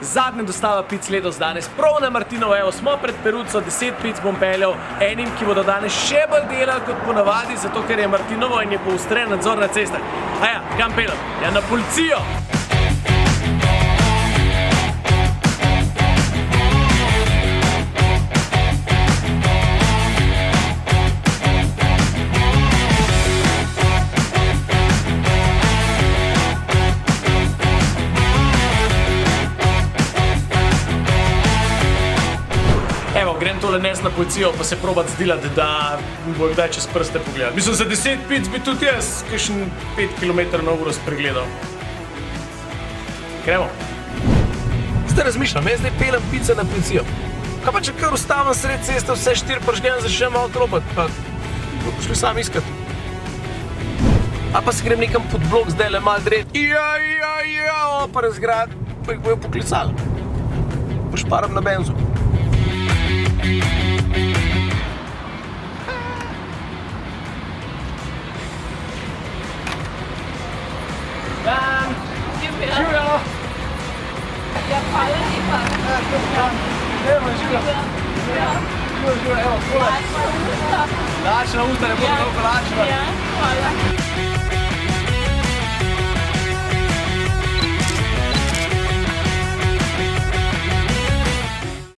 Zadnja dostava pic letos danes, prav na Martinovo, evo, smo pred Peruco, 10 pic bom peljal enim, ki bodo danes še bolj delali kot ponavadi, zato ker je Martinovo in je poostren nadzor na cestah. Aja, kam peljem? Ja, na policijo! Evo, grem tole nes na policijo, pa se probat zdilati, da bo kdaj čez prste pogledati. Mislim, za 10 pic bi tudi jaz kakšen 5 km na uro spregledal. Gremo. Zdaj razmišljam, jaz zdaj pelem pice na policijo. Kaj pa če kar ustavim sred ceste, vse 4 pržgem, začnem malo tropat, pa bo pošli sam iskat. A pa se grem nekam pod blok, zdaj le malo dret. Pa razgrad, pa jih bojo poklicali. Pa šparam na benzu. Dan! Živijo! Ja, hvala lepa. Evo, živijo! Živijo, evo, skoro! Lačna usta, ne bodo dolgo lačna. Ja, hvala.